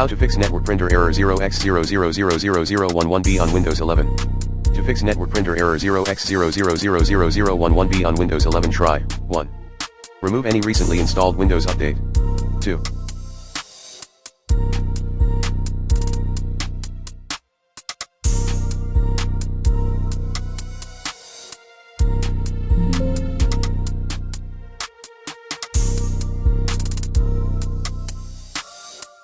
How to fix network printer error 0x0000011b on Windows 11. To fix network printer error 0x0000011b on Windows 11, try 1. Remove any recently installed Windows update. 2.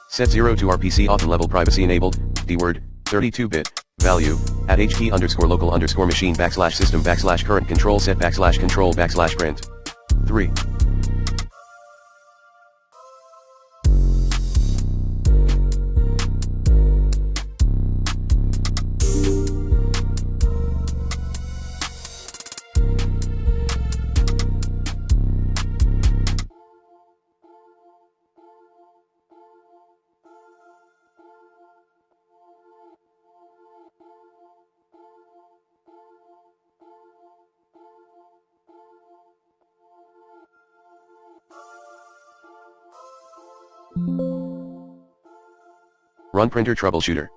Set 0 to RPC auth level privacy enabled, dword, 32-bit, value, at HT _local _machine /system /current control set /control /print. 3. Run printer troubleshooter.